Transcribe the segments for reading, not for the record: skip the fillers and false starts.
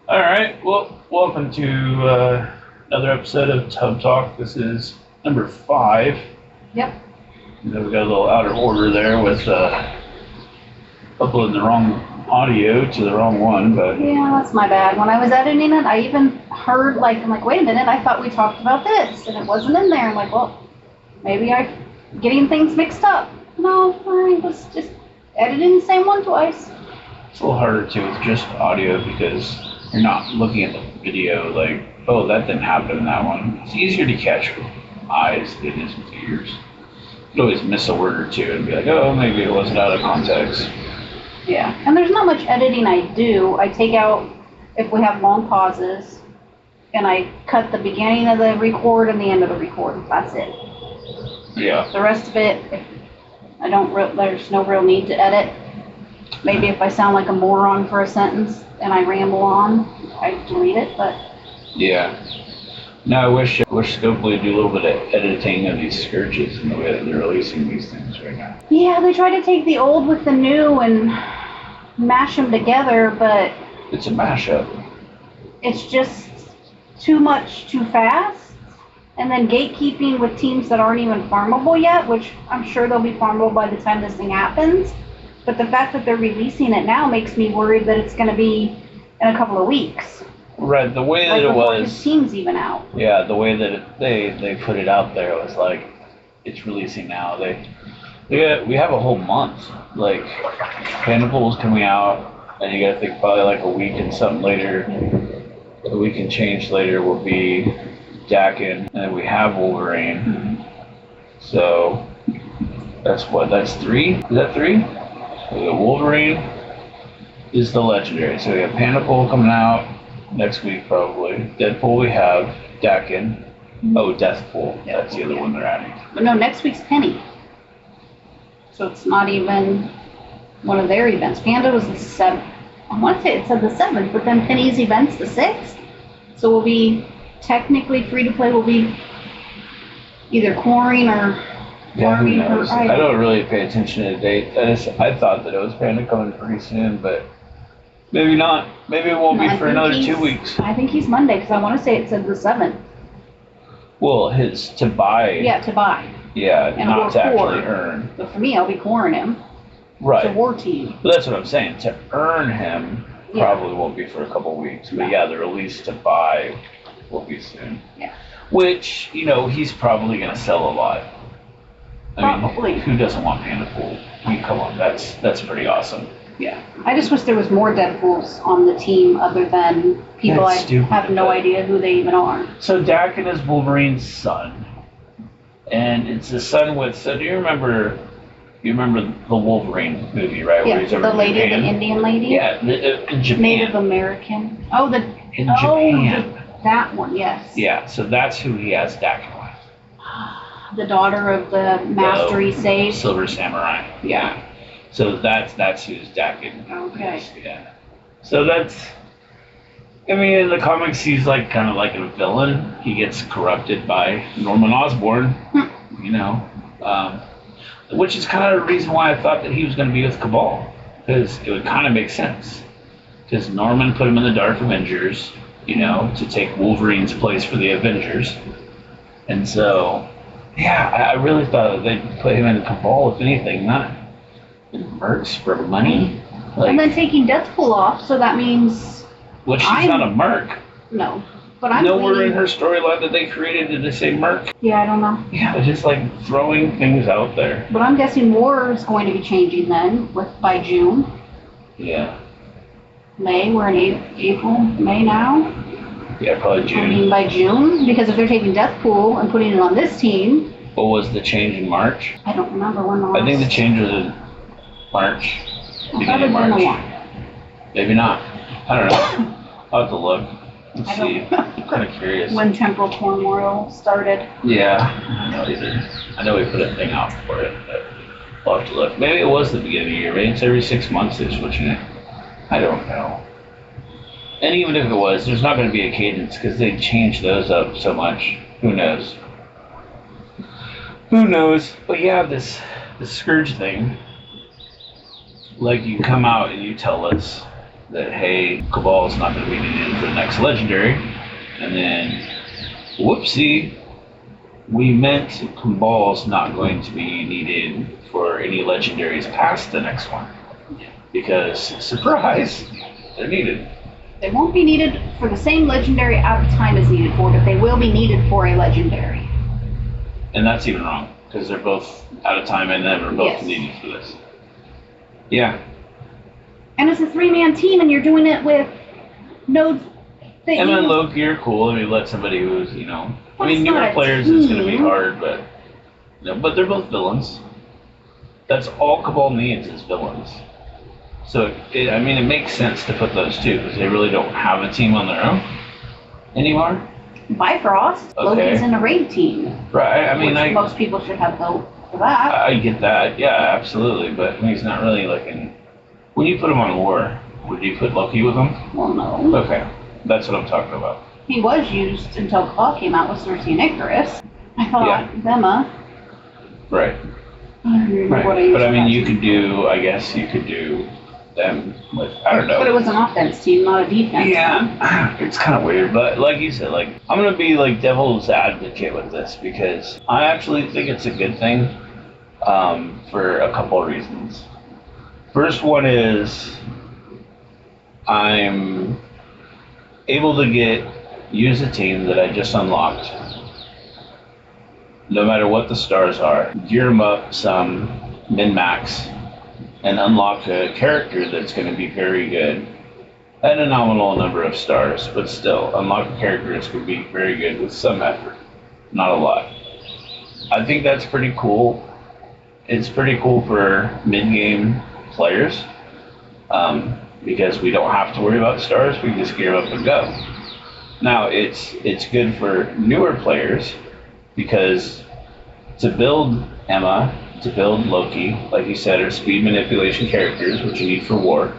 All right. Well, welcome to another episode of Tub Talk. This is number 5. Yep. We got a little out of order there with uploading the wrong audio to the wrong one, but Yeah, that's my bad. When I was editing it, I even heard, I'm like, wait a minute, I thought we talked about this, and it wasn't in there. I'm like, well, maybe I'm getting things mixed up. No, I was just editing the same one twice. it's a little harder too with just audio because you're not looking at the video like, oh, that didn't happen in that one. It's easier to catch with eyes than it is with ears. You could always miss a word or two and be like, oh, maybe it wasn't out of context. Yeah, and there's not much editing I do. I take out, if we have long pauses, and I cut the beginning of the record and the end of the record. That's it. Yeah. The rest of it, there's no real need to edit. Maybe if I sound like a moron for a sentence and I ramble on, I delete it, but. Yeah. No, I wish Scope would do a little bit of editing of these scourges in the way that they're releasing these things right now. Yeah, they try to take the old with the new and mash them together, but It's a mashup. it's just too much too fast. And then gatekeeping with teams that aren't even farmable yet, which I'm sure they'll be farmable by the time this thing happens. But the fact that they're releasing it now makes me worried that it's going to be in a couple of weeks. Right, the way that Like it before was. his team's even out. Yeah, the way that they put it out there was like, it's releasing now. We have a whole month. Like, Pandapool's coming out, and you gotta think probably like a week and something later. A week and change later will be Dakin, and then we have Wolverine. Mm-hmm. So that's 3? Is that 3? So we got Wolverine is the legendary. So we have Pandapool coming out next week probably. Deadpool we have. Dakin. Oh, Deathpool. That's the other one they're adding. But no, next week's Penny. So it's not even one of their events. Panda was the 7th. I want to say it said the 7th, but then Penny's event's the 6th. So we'll be technically free to play. Will be either coring or Yeah, who farming or knows? I don't really pay attention to the date. I thought that it was Panda coming pretty soon, but maybe not. Maybe it won't No, be I for think another he's- 2 weeks. I think he's Monday because I want to say it said the 7th. Well, his to buy. Yeah, to buy. Yeah, And not we're to actually core. earn. But for me, I'll be coring him. It's a Right. war team. But that's what I'm saying. To earn him Yeah. probably won't be for a couple weeks. But No. yeah, the release to buy will be soon. Yeah. Which, he's probably going to sell a lot. I Probably. mean, who doesn't want Pandapool? I mean, come on, that's pretty awesome. Yeah. I just wish there was more Deadpools on the team other than people That's I stupid, have no but- idea who they even are. So Dakin is Wolverine's son. And it's the son with, so do you remember the Wolverine movie, right? Yeah, Where he's over the in lady, Japan? the Indian lady. Yeah, in Japan. Native American. Oh, In Japan. That one, yes. Yeah, so that's who he has Dakin with. The daughter of the master he saved. Silver Samurai. Yeah. So that's who's Dakin. Okay. is, yeah. So in the comics, he's like kind of like a villain. He gets corrupted by Norman Osborn, which is kind of the reason why I thought that he was going to be with Cabal, because it would kind of make sense. Because Norman put him in the Dark Avengers, to take Wolverine's place for the Avengers. And so, yeah, I really thought that they'd put him in Cabal, if anything, not in Mercs for money. And then taking Deathpool off, so that means Well, she's not a merc. no. But I'm Nowhere in leaning- her storyline that they created did they say merc. Yeah, I don't know. Yeah, it's just like throwing things out there. But I'm guessing more is going to be changing then by June. Yeah. May, we're in April, May now. Yeah, probably I June. mean by June, because if they're taking Deathpool and putting it on this team, What was the change in March? I don't remember when the last. I think the change was in March. I thought Beginning it of was in March. a while. Maybe not. I don't know. I'll have to look and I see. don't I'm kind of curious. When Temporal Turmoil started. Yeah, I don't know either. I know we put a thing out for it, but I'll have to look. Maybe it was the beginning of the year. Maybe it's every 6 months they're switching it. I don't know. And even if it was, there's not going to be a cadence because they change those up so much. Who knows? Who knows? But yeah, this Scourge thing. Like, you come out and you tell us that, hey, Cabal's not going to be needed for the next legendary. And then, whoopsie, we meant Cabal's not going to be needed for any legendaries past the next one. Because, surprise, they're needed. They won't be needed for the same legendary out of time as needed for, but they will be needed for a legendary. And that's even wrong, because they're both out of time and them are both needed for this. Yeah. And it's a 3-man team, and you're doing it with nodes that Emma and Loki are cool. I mean, let somebody who's, Well, I mean, it's not newer a players, it's going to be team. hard, but, but they're both villains. That's all Cabal needs is villains. So, it makes sense to put those two, because they really don't have a team on their own anymore. Bifrost, Okay. Loki's in a raid team. Right, Which most people should have vote for that. I get that, yeah, absolutely, but he's not really like when you put him on war, would you put Loki with him? Well, no. Okay, that's what I'm talking about. He was used until Claw came out with Cersei and Icarus. I thought Vemma. Right. I don't remember what I Right, used but I for mean, that you team. could do, I guess you could do them with, I don't know. But it was an offense team, not a defense team. Yeah, it's kind of weird, but like you said, like I'm gonna be like devil's advocate with this because I actually think it's a good thing for a couple of reasons. First one is I'm able to use a team that I just unlocked, no matter what the stars are, gear them up some min-max, and unlock a character that's going to be very good at a nominal number of stars, but still unlock a character that's going to be very good with some effort, not a lot. I think that's pretty cool. It's pretty cool for mid-game players because we don't have to worry about stars. We just gear up and go. Now it's good for newer players because to build Emma, to build Loki, like you said, are speed manipulation characters, which you need for war.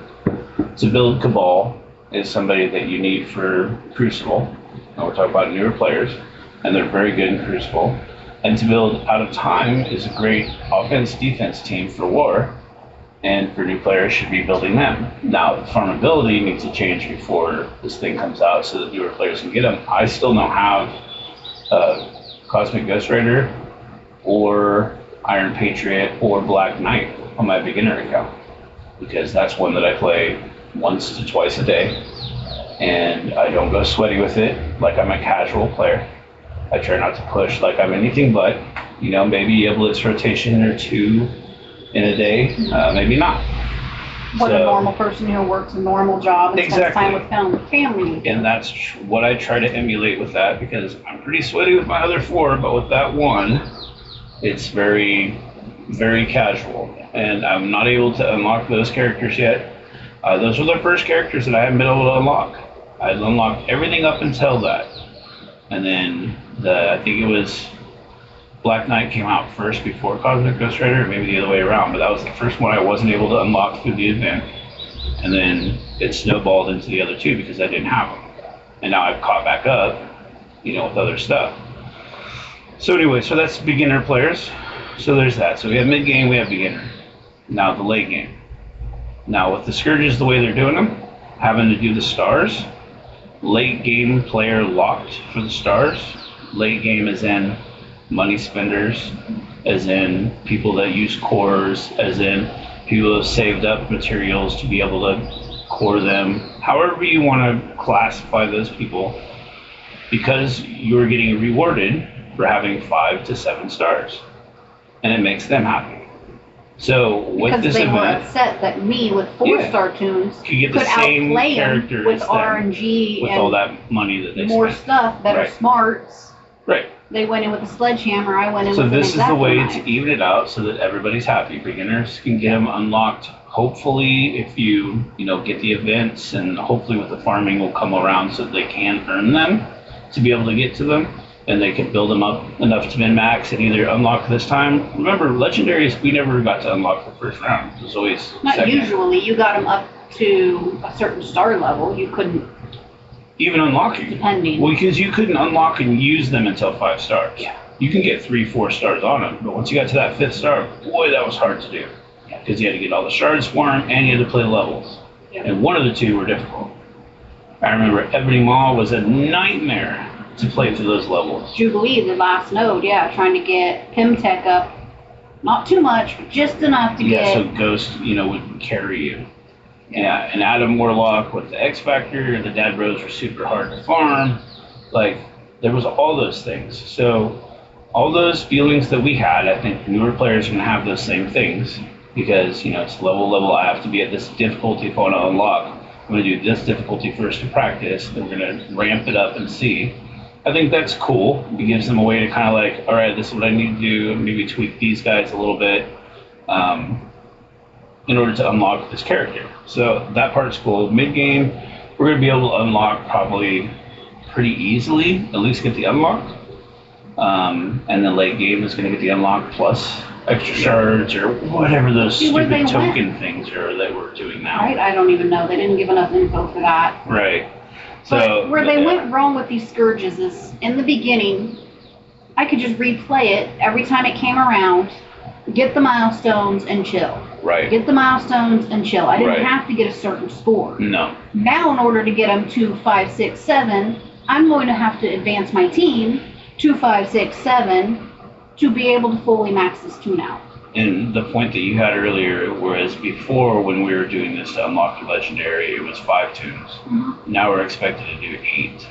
To build Cabal is somebody that you need for Crucible. And we're talking about newer players, and they're very good in Crucible. And to build Out of Time is a great offense-defense team for war, and for new players should be building them. Now, the farmability needs to change before this thing comes out so that newer players can get them. I still don't have Cosmic Ghost Rider or Iron Patriot or Black Knight on my beginner account because that's one that I play once to twice a day, and I don't go sweaty with it like I'm a casual player. I try not to push like I'm anything but, maybe a blitz rotation or two in a day, maybe not. What a normal person who works a normal job and spends time with family. And that's what I try to emulate with that because I'm pretty sweaty with my other four, but with that one, it's very, very casual. And I'm not able to unlock those characters yet. Those were the first characters that I haven't been able to unlock. I unlocked everything up until that. And then I think it was Black Knight came out first before Cosmic Ghost Rider, or maybe the other way around, but that was the first one I wasn't able to unlock through the event. And then it snowballed into the other two because I didn't have them. And now I've caught back up, with other stuff. So anyway, so that's beginner players. So there's that. So we have mid-game, we have beginner. Now the late game. Now with the Scourges, the way they're doing them, having to do the stars, late game player locked for the stars. Late game is in money spenders, as in people that use cores, as in people who have saved up materials to be able to core them. However you want to classify those people, because you're getting rewarded for having 5 to 7 stars, and it makes them happy. So with because this they were event, upset that me with 4-star tunes could get the same outplay them characters with then, RNG with and all that money that they more spent. stuff, better Right. smarts. Right. They went in with a sledgehammer. I went in So with an this is the way X-Acto to even it out so that everybody's happy. Beginners can get them unlocked. Hopefully, if you get the events, and hopefully with the farming will come around so that they can earn them to be able to get to them, and they can build them up enough to min-max and either unlock this time. Remember, legendaries, we never got to unlock the first round. It was always Not second. usually. You got them up to a certain star level. You couldn't, Even unlocking. depending. Well, because you couldn't unlock and use them until 5 stars. Yeah. You can get 3, 4 stars on them, but once you got to that 5th star, boy, that was hard to do. Because you had to get all the shards for them, and you had to play levels. And one of the two were difficult. I remember Ebony Maw was a nightmare to play through those levels. Jubilee, the last node, yeah, trying to get Pimtech up. Not too much, but just enough to get... Yeah, so Ghost, would carry you. Yeah, and Adam Warlock with the X Factor, the Dad Bros were super hard to farm. Like, there was all those things. So, all those feelings that we had, I think newer players are going to have those same things. Because, it's level, I have to be at this difficulty if I want to unlock. I'm going to do this difficulty first to practice, then we're going to ramp it up and see. I think that's cool. It gives them a way to kind of like, all right, this is what I need to do, maybe tweak these guys a little bit in order to unlock this character. So that part's cool. Mid-game, we're going to be able to unlock probably pretty easily, at least get the unlock. And then late game is going to get the unlock plus extra shards or whatever those stupid token things are that we're doing now. Right, I don't even know. They didn't give enough info for that. Right. But So where they went wrong with these scourges is in the beginning, I could just replay it every time it came around, get the milestones and chill. Right. Get the milestones and chill. I didn't Right. have to get a certain score. No. Now, in order to get them 2, 5, 6, 7, I'm going to have to advance my team 2, 5, 6, 7 to be able to fully max this tune out. And the point that you had earlier, whereas before when we were doing this to unlock the legendary, it was 5 tunes. Mm-hmm. Now we're expected to do 8.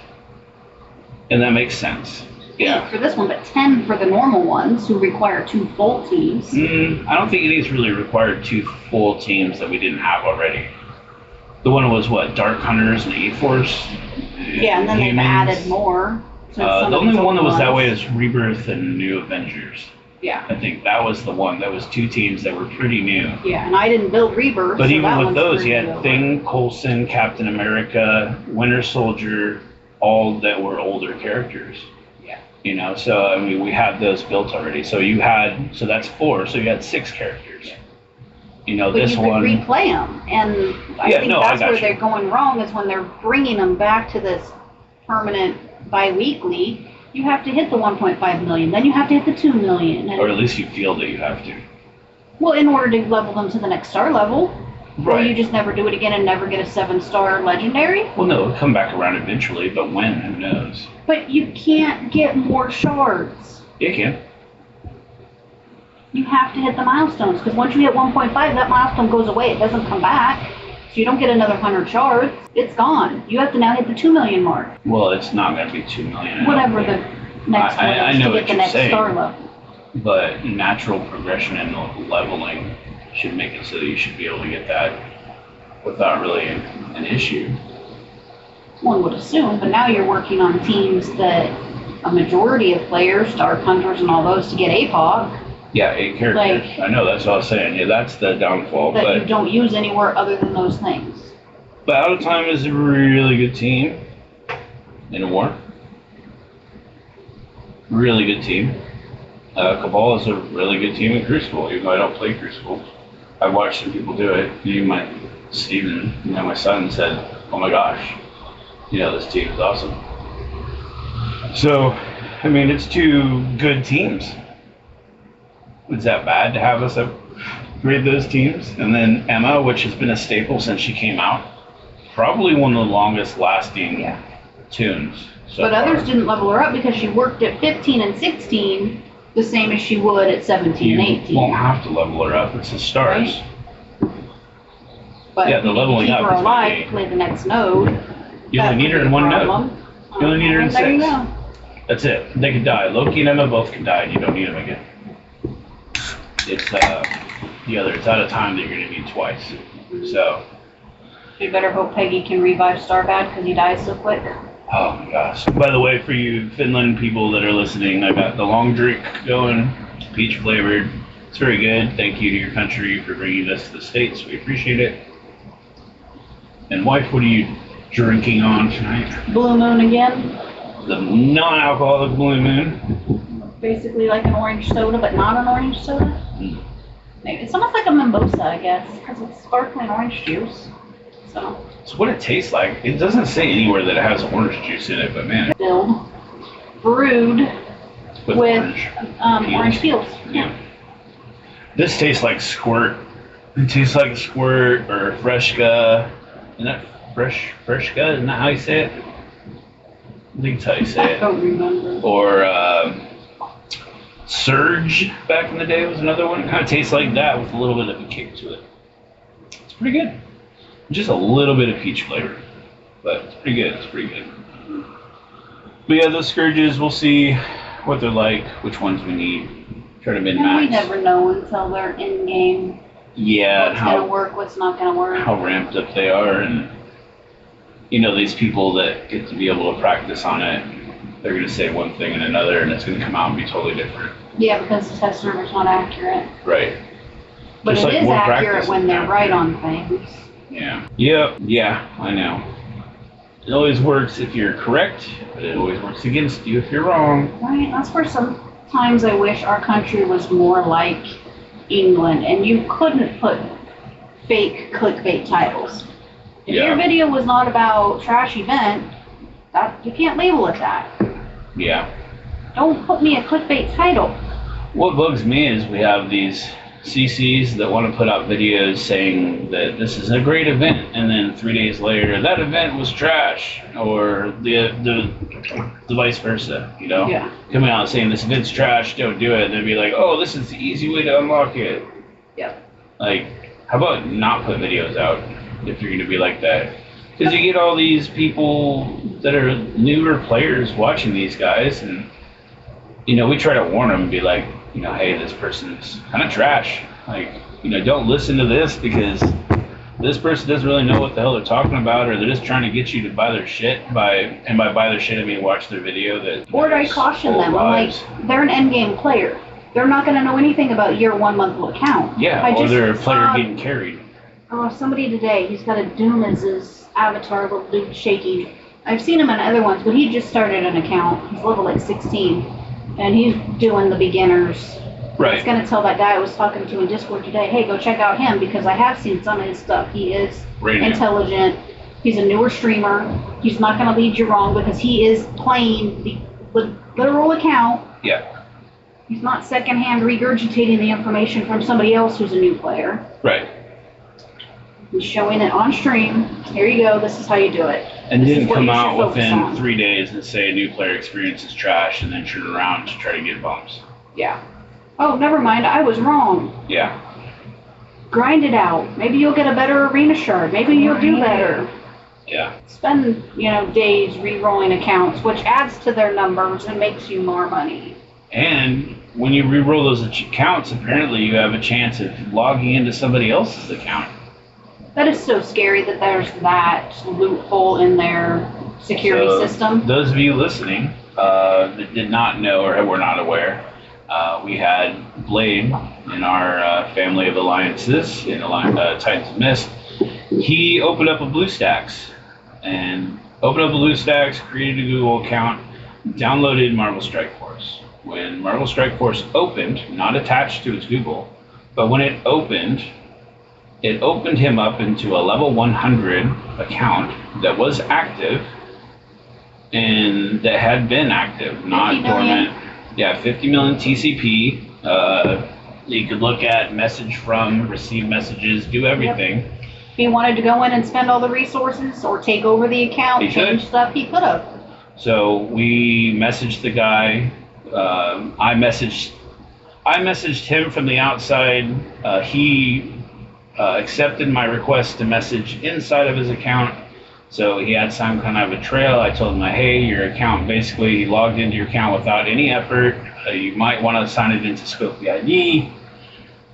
And that makes sense. Yeah. 8 for this one, but 10 for the normal ones who require 2 full teams. I don't think anything's really required 2 full teams that we didn't have already. The one was what, Dark Hunters and A-Force? Yeah, and then they've added more. The only one that was that way is Rebirth and New Avengers. Yeah. I think that was the one. That was 2 teams that were pretty new. Yeah, and I didn't build Rebirth. But so even with those, you pretty had new. Thing, Coulson, Captain America, Winter Soldier, all that were older characters. Yeah. So I mean, we had those built already. So that's 4. So you had 6 characters. But this you one. could replay them, and I think that's where they're going wrong is when they're bringing them back to this permanent bi-weekly. You have to hit the 1.5 million, then you have to hit the 2 million. Or at least you feel that you have to. Well, in order to level them to the next star level. Right. Or you just never do it again and never get a 7-star legendary. Well, no, it'll come back around eventually, but when, who knows? But you can't get more shards. You can. You have to hit the milestones, because once you hit 1.5, that milestone goes away. It doesn't come back. So you don't get another 100 shards. It's gone. You have to now hit the 2 million mark. Well, it's not going to be 2 million. Whatever the next one I is know to what get the you're next saying. star level. But natural progression and leveling should make it so that you should be able to get that without really an issue. One would assume, but now you're working on teams that a majority of players, Dark Hunters and all those, to get APOC. Yeah, 8 characters. Like- I know, that's what I was saying. Yeah, that's the downfall. That you But don't use anywhere other than those things. Out of Time is a really good team in a war. Really good team. Cabal is a really good team in Crucible, even though I don't play Crucible. I've watched some people do it. Steven, my son said, oh my gosh, this team is awesome. So, I mean, it's 2 good teams. Is that bad to have us upgrade those teams? And then Emma, which has been a staple since she came out, probably one of the longest lasting tunes. But others didn't level her up because she worked at 15 and 16 the same as she would at 17 and 18. You won't have to level her up. It's the stars. Right. But Yeah, the you need leveling to keep up her is alive gonna be- to play the next node. You only need her in one node. You only need her in There you 6. go. That's it. They could die. Loki and Emma both could die, and you don't need them again. It's it's out of time that you're going to need twice. So, You better hope Peggy can revive Starbad because he dies so quick. oh my gosh. By the way, for you Finland people that are listening, I got the long drink going, peach flavored. It's very good. Thank you to your country for bringing this to the States. We appreciate it. And wife, what are you drinking on tonight? Blue Moon again. The non-alcoholic Blue Moon. Basically like an orange soda, but not an orange soda. Maybe it's almost like a mimosa, I guess, because it's sparkling orange juice. So. It's what it tastes like. It doesn't say anywhere that it has orange juice in it, but man. Filled, brewed with orange peels. Yeah. This tastes like Squirt. It tastes like Squirt or Freshka Isn't that Freshka? Isn't that how you say it? I think that's how you say I it. don't remember. Or Surge back in the day was another one. It kind of tastes like that with a little bit of a kick to it. It's pretty good. Just a little bit of peach flavor, but it's pretty good. It's pretty good. But yeah, those Scourges, we'll see what they're like, which ones we need. Try to min-max. And we never know until they're in game. Yeah, what's gonna work, what's not gonna work. How ramped up they are, and you know, these people that get to be able to practice on it, they're gonna say one thing and another, and it's gonna come out and be totally different. Yeah, because the test number's not accurate. Right. But Just it like is more accurate practice when is they're right accurate. on things. Yeah. Yep. Yeah, I know. It always works if you're correct, but it always works against you if you're wrong. Right, that's where sometimes I wish our country was more like England, and you couldn't put fake clickbait titles. If Yeah. your video was not about trash event, that you can't label it that. Yeah. Don't put me a clickbait title. What bugs me is we have these CCs that want to put out videos saying that this is a great event, and then 3 days later, that event was trash, or the vice versa, you know? Yeah. Coming out saying this event's trash, don't do it, and they'd be like, oh, this is the easy way to unlock it. Yep. Like, how about not put videos out if you're going to be like that? Because you get all these people that are newer players watching these guys, and, you know, we try to warn them and be like, you know, hey, this person's kind of trash. Like, you know, don't listen to this because this person doesn't really know what the hell they're talking about, or they're just trying to get you to buy their shit. And by buy their shit, I mean watch their video. That Or I caution them, I'm like, they're an endgame player. They're not going to know anything about your 1 monthly account. Yeah, or they're a player getting carried. Oh, somebody today, he's got a Doom as his avatar, little dude shaking. I've seen him in other ones, but he just started an account. He's level like 16. And he's doing the beginners. Right. I was going to tell that guy I was talking to in Discord today, hey, go check out him because I have seen some of his stuff. He is intelligent. He's a newer streamer. He's not going to lead you wrong because he is playing the literal account. Yeah. He's not secondhand regurgitating the information from somebody else who's a new player. Right. He's showing it on stream. Here you go. This is how you do it. And This is didn't what come you should out focus within on. 3 days and say a new player experience is trash and then turn around to try to get bumps. Yeah. Oh, never mind. I was wrong. Yeah. Grind it out. Maybe you'll get a better arena shard. Maybe you'll do better. Yeah. Spend, you know, days re-rolling accounts, which adds to their numbers and makes you more money. And when you re-roll those accounts, apparently you have a chance of logging into somebody else's account. That is so scary that there's that loophole in their security system. Those of you listening that did not know or were not aware, we had Blade in our family of alliances in Titans of Mist. He opened up a BlueStacks created a Google account, downloaded Marvel Strike Force. When Marvel Strike Force opened, not attached to its Google, but when it opened him up into a level 100 account that was active and that had been active, not dormant. Yeah, 50 million TCP. You could look at message from, receive messages, do everything. Yep. If he wanted to go in and spend all the resources or take over the account, change stuff, he could have. So we messaged the guy. I messaged him from the outside. He accepted my request to message inside of his account. So he had some kind of a trail. I told him, hey, your account, basically, he logged into your account without any effort. You might want to sign it into Scope the ID.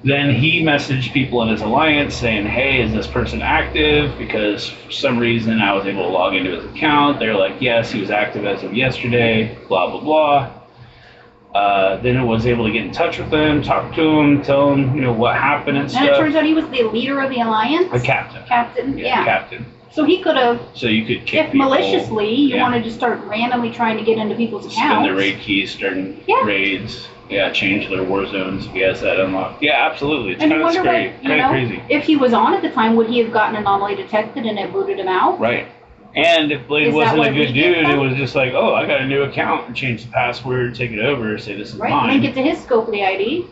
Then he messaged people in his alliance saying, hey, is this person active? Because for some reason I was able to log into his account. They're like, yes, he was active as of yesterday, blah, blah, blah. Then I was able to get in touch with them, talk to him, tell him, you know, what happened and stuff. And it turns out he was the leader of the alliance? A captain. Captain, yeah. Captain. So he could have, So you could kick if people, maliciously you wanted to start randomly trying to get into people's accounts. spend their raid keys, starting raids. Yeah, change their war zones if he has that unlocked. Yeah, absolutely. It's And kind you of wonder scary, what, kind of crazy. if he was on at the time, would he have gotten anomaly detected and it booted him out? Right. And if Blade Is that wasn't why a we good did dude, that? it was just like, oh, I got a new account, and change the password, take it over, say this is Right, mine. link it to his scope of the ID.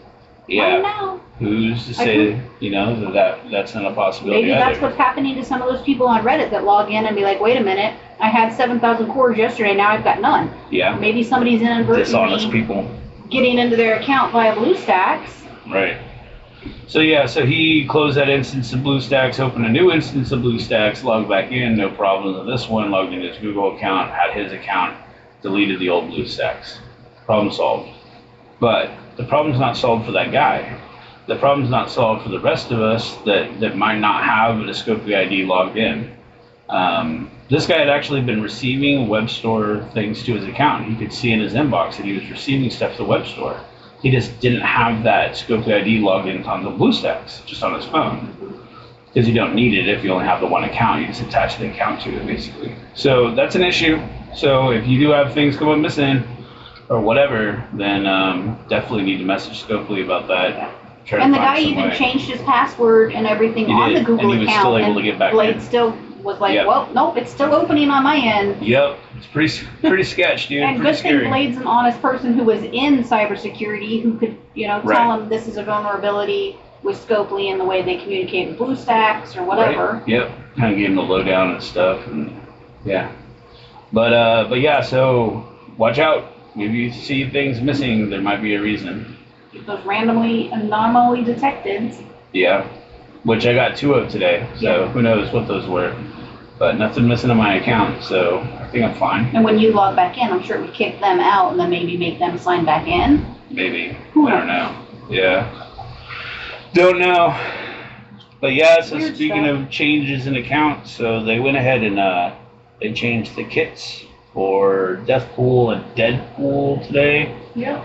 Yeah. Now. Who's to say, you know, that's not a possibility Maybe that's either. what's happening to some of those people on Reddit that log in and be like, wait a minute, I had 7,000 cores yesterday, now I've got none. Yeah. Maybe somebody's Dishonest inadvertently people. getting into their account via BlueStacks. Right. So yeah, so he closed that instance of BlueStacks, opened a new instance of BlueStacks, logged back in, no problems with this one, logged in his Google account, had his account, deleted the old BlueStacks. Problem solved. But the problem's not solved for that guy. The problem's not solved for the rest of us that might not have a Discovery ID logged in. This guy had actually been receiving web store things to his account. He could see in his inbox that he was receiving stuff to the web store. He just didn't have that Scopely ID logged in on the BlueStacks, just on his phone. Because you don't need it if you only have the one account. You just attach the account to it, basically. So that's an issue. So if you do have things come up missing or whatever, then definitely need to message Scopely about that. And the guy even changed his password and everything on the Google account. And he was still able to get back in. Blade still was like, well, nope, it's still opening on my end. Yep, it's pretty sketch, dude. And good thing Blade's an honest person who was in cybersecurity who could, tell him this is a vulnerability with Scopely and the way they communicate with BlueStacks or whatever. Right. Yep, kind of gave him the lowdown and stuff, and yeah. But yeah, so watch out. If you see things missing, there might be a reason. Those randomly anomaly detected. Yeah, which I got 2 of today, so who knows what those were. But nothing missing on my account, so I think I'm fine. And when you log back in, I'm sure it would kick them out and then maybe make them sign back in. Maybe. I don't know. Yeah. Don't know. But yeah, so Weird speaking stuff. of changes in accounts, so they went ahead and they changed the kits for Deathpool and Deadpool today. Yep.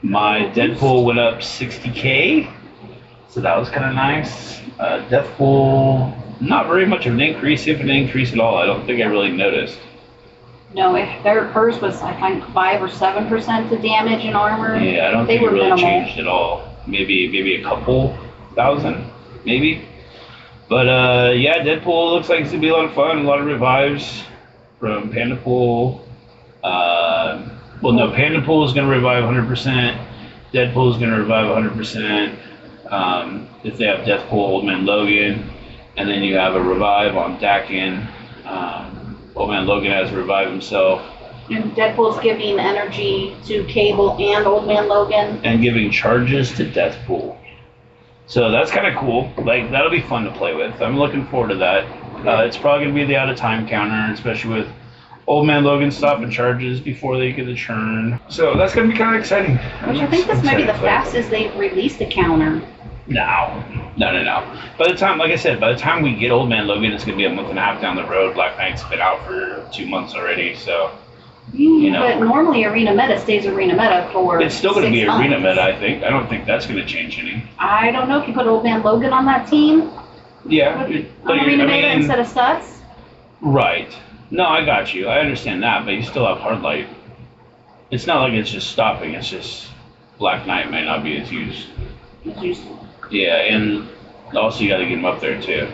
My Deadpool went up 60K, so that was kind of nice. Deathpool, not very much of an increase, if an increase at all. I don't think I really noticed. No, hers was, I think, 5 or 7% to damage and armor. Yeah, I don't think it really changed at all. Maybe a couple thousand, maybe. But yeah, Deadpool looks like it's gonna be a lot of fun. A lot of revives from Pandapool. Well, no, Pandapool is going to revive 100%. Deadpool is going to revive 100%. If they have Deathpool, Old Man Logan, and then you have a revive on Dakin. Old Man Logan has to revive himself. And Deadpool's giving energy to Cable and Old Man Logan. And giving charges to Deathpool. So that's kind of cool. Like, that'll be fun to play with. I'm looking forward to that. It's probably going to be the out of time counter, especially with Old Man Logan stopping charges before they get the churn. So that's going to be kind of exciting. Which I think this might be the fastest they've released a counter. No. By the time, like I said, by the time we get Old Man Logan, it's going to be a month and a half down the road. Black Knight's been out for 2 months already, so, But normally Arena Meta stays Arena Meta for it's still going to be 6 months. Arena Meta, I think. I don't think that's going to change any. I don't know if you put Old Man Logan on that team. Yeah. On Arena Meta instead of Stutz. Right. No, I got you. I understand that, but you still have Hard Light. It's not like it's just stopping. It's just Black Knight may not be as used. Yeah, and also you got to get him up there too.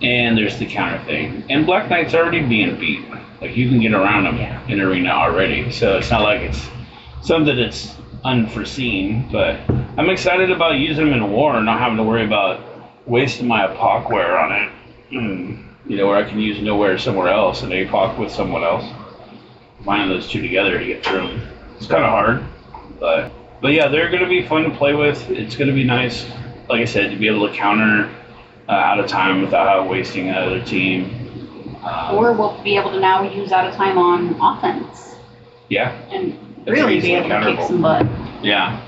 And there's the counter thing. And Black Knight's already being beat. Like, you can get around him in Arena already. So it's not like it's something that's unforeseen. But I'm excited about using him in war and not having to worry about wasting my Apocware on it. Where I can use Nowhere somewhere else and APOC with someone else. Finding those two together to get through them. It's kind of hard, but yeah, they're going to be fun to play with. It's going to be nice, like I said, to be able to counter out of time without wasting another team. Or we'll be able to now use out of time on offense. Yeah. And really be able to kick some butt. Yeah.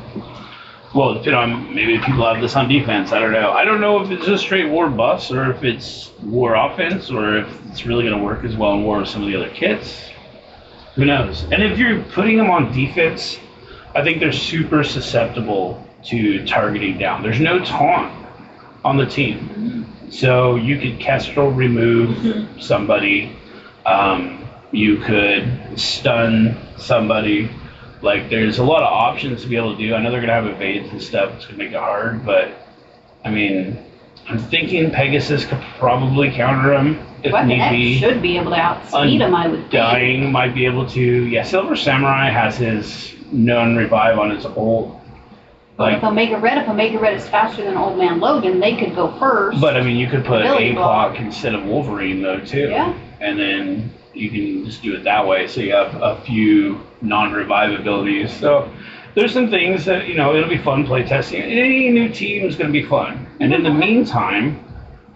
Well, depending on, maybe people have this on defense. I don't know. I don't know if it's just straight war buffs or if it's war offense or if it's really going to work as well in war as some of the other kits. Who knows? And if you're putting them on defense, I think they're super susceptible to targeting down. There's no taunt on the team. So you could Kestrel remove somebody. You could stun somebody. Like, there's a lot of options to be able to do. I know they're going to have evades and stuff. It's going to make it hard, but, I mean, I'm thinking Pegasus could probably counter them if need be. Should be able to outspeed him, I would think. Undying might be able to. Yeah, Silver Samurai has his known revive on his ult. But if Omega Red is faster than Old Man Logan, they could go first. But I mean, you could put Ability block. APOC instead of Wolverine though too. Yeah. And then you can just do it that way. So you have a few non-revive abilities. So there's some things that, you know, it'll be fun play testing. Any new team is going to be fun. And in the meantime,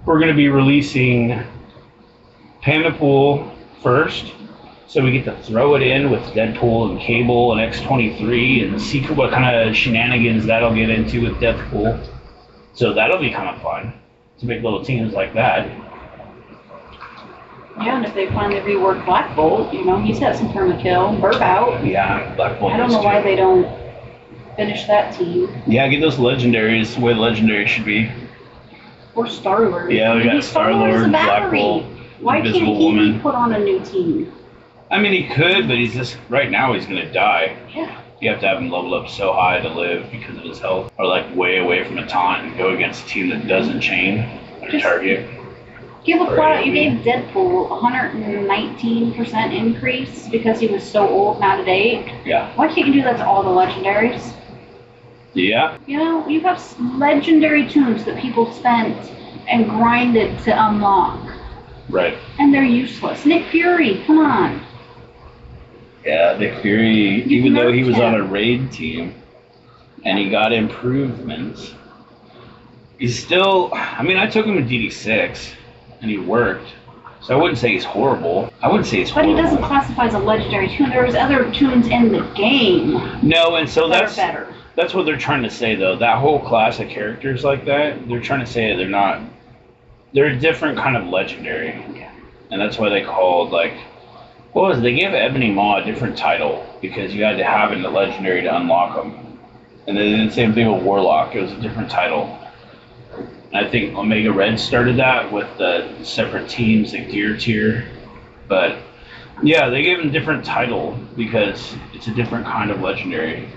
we're going to be releasing Panda Pool first. So we get to throw it in with Deadpool and Cable and X-23 and see what kind of shenanigans that'll get into with Deathpool. So that'll be kind of fun to make little teams like that. Yeah, and if they finally rework Black Bolt, you know, he's got some permakill. Burp out. Yeah, Black Bolt. I don't know why they don't finish that team. Yeah, get those legendaries the way the legendary should be. Or Star-Lord. Yeah, we got Star-Lord, Black Bolt, Why can't Invisible he Woman. be put on a new team? I mean, he could, but he's just, right now he's going to die. Yeah. You have to have him leveled up so high to live because of his health. Or like way away from a taunt and go against a team that doesn't chain a target. Give a plot. You gave Deadpool 119% increase because he was so old, not at 8. Yeah. Why can't you do that to all the legendaries? Yeah. You know, you have legendary tunes that people spent and grinded to unlock. Right. And they're useless. Nick Fury, come on. Yeah, Nick Fury, even though he was on a raid team and he got improvements, he's still, I mean, I took him to DD6 and he worked. So I wouldn't say he's horrible. But he doesn't classify as a legendary tune. There's other tunes in the game. No, and so that are better. That's what they're trying to say, though. That whole class of characters like that, they're trying to say they're a different kind of legendary. Okay. And that's why they called, like, what was it? They gave Ebony Maw a different title because you had to have it in the legendary to unlock them. And they did the same thing with Warlock. It was a different title. And I think Omega Red started that with the separate teams, the gear tier. But, yeah, they gave him a different title because it's a different kind of legendary.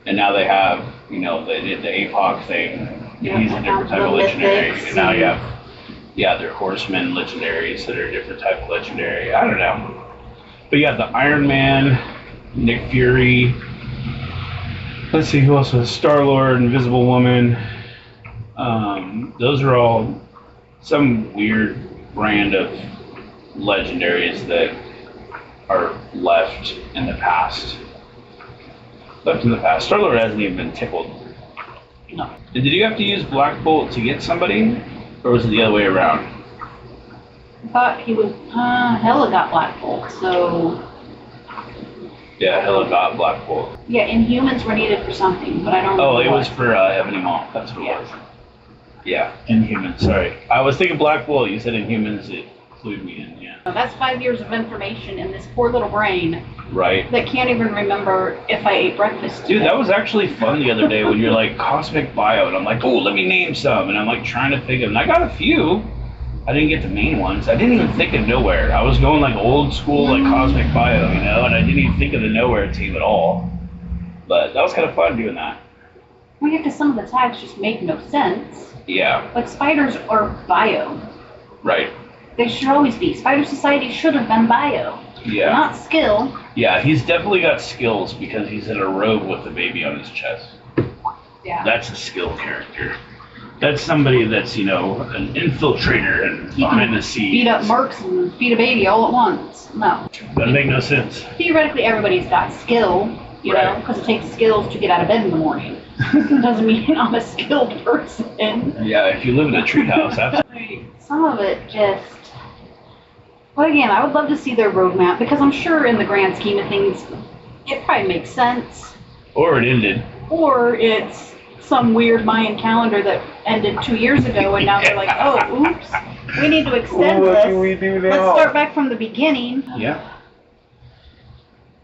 And now they have, you know, they did the APOC thing. Yeah, he's a different type of legendary. And now you have, they're horsemen legendaries that are a different type of legendary. I don't know. But you have the Iron Man, Nick Fury. Let's see who else was Star-Lord, Invisible Woman. Those are all some weird brand of legendaries that are left in the past. Star-Lord hasn't even been tickled. No. Did you have to use Black Bolt to get somebody? Or was it the other way around? I thought he was, Hela got Black Bolt, so... Yeah, Hela got Black Bolt. Yeah, Inhumans were needed for something, but I don't know. Oh, it was for Ebony Maw. That's what it was. Yeah, Inhumans, sorry. I was thinking Black Bolt. You said Inhumans, it clued me in, yeah. That's 5 years of information in this poor little brain. Right. That can't even remember if I ate breakfast today. Dude, that was actually fun the other day when you're like, Cosmic Bio, and I'm like, oh, let me name some. And I'm like trying to think of them. And I got a few. I didn't get the main ones. I didn't even think of Nowhere. I was going like old school, like Cosmic Bio, you know, and I didn't even think of the Nowhere team at all. But that was kind of fun doing that. Well, yeah, because some of the tags just make no sense. Yeah. Like spiders are bio. Right. They should always be. Spider Society should have been bio. Yeah. Not skill. Yeah, he's definitely got skills because he's in a robe with a baby on his chest. Yeah. That's a skill character. That's somebody that's, you know, an infiltrator and behind the scenes. Beat up mercs and feed a baby all at once. No. Doesn't make no sense. Theoretically, everybody's got skill, you know, because it takes skills to get out of bed in the morning. It doesn't mean I'm a skilled person. Yeah, if you live in a treehouse, absolutely. Some of it just... But again, I would love to see their roadmap, because I'm sure in the grand scheme of things, it probably makes sense. Or it ended. Or it's some weird Mayan calendar that ended 2 years ago, and now they're like, oh, oops, we need to extend this. What do we do now? Let's start back from the beginning. Yeah.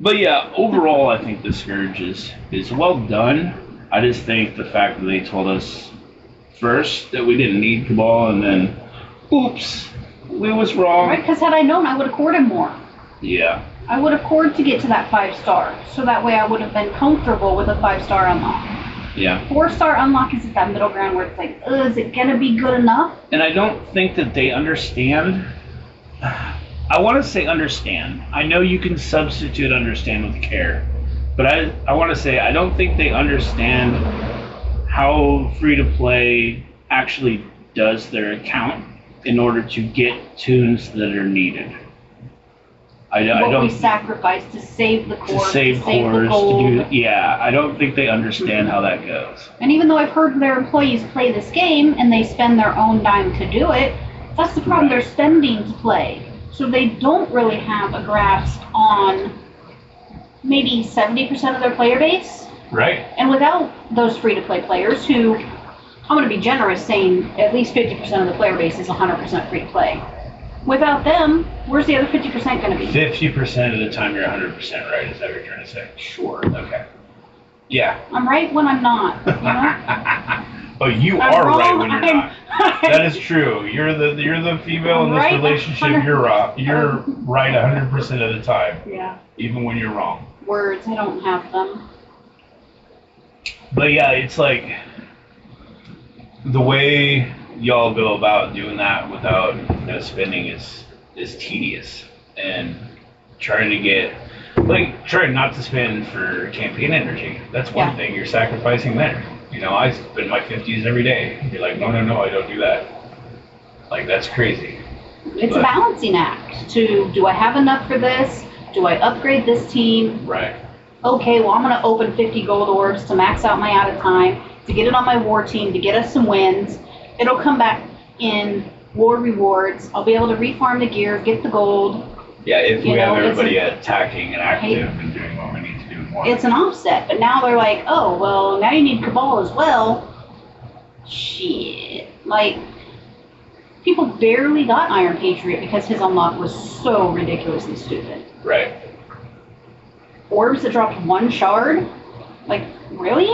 But yeah, overall, I think the Scourge is well done. I just think the fact that they told us first that we didn't need Cabal, and then, oops, we was wrong. Right, because had I known, I would have cored him more. Yeah. I would have cored to get to that 5-star, so that way I would have been comfortable with a 5-star unlock. Yeah. 4-star unlock is at that middle ground where it's like, is it gonna be good enough? And I don't think that they understand. I want to say understand. I know you can substitute understand with care, but I want to say I don't think they understand how free to play actually does their account in order to get tunes that are needed. I What don't we sacrifice to save the to core, save the cores, gold. I don't think they understand how that goes. And even though I've heard their employees play this game and they spend their own dime to do it, that's the problem. Right. They're spending to play. So they don't really have a grasp on maybe 70% of their player base. Right. And without those free-to-play players who, I'm going to be generous saying at least 50% of the player base is 100% free-to-play. Without them, where's the other 50% going to be? 50% of the time you're 100% right, is that what you're trying to say? Sure. Okay. Yeah. I'm right when I'm not, you know? But you I'm are wrong, right when you're not. I'm- That is true. You're the female in this Right, relationship. 100%. You're right 100% of the time, Yeah. even when you're wrong. Words, I don't have them. But yeah, it's like the way y'all go about doing that without spending is tedious, and trying not to spend for campaign energy. That's one thing you're sacrificing there. I spend my 50s every day. You're like, no, I don't do that. Like, that's crazy. It's a balancing act do I have enough for this? Do I upgrade this team? Right. Okay, well, I'm going to open 50 gold orbs to max out my out of time, to get it on my war team, to get us some wins. It'll come back in war rewards. I'll be able to refarm the gear, get the gold. Yeah, if we have everybody attacking and active and doing what we need to do more. It's an offset, but now they're like, oh, well, now you need Cabal as well. Shit. Like, people barely got Iron Patriot because his unlock was so ridiculously stupid. Right. Orbs that dropped one shard? Like, really?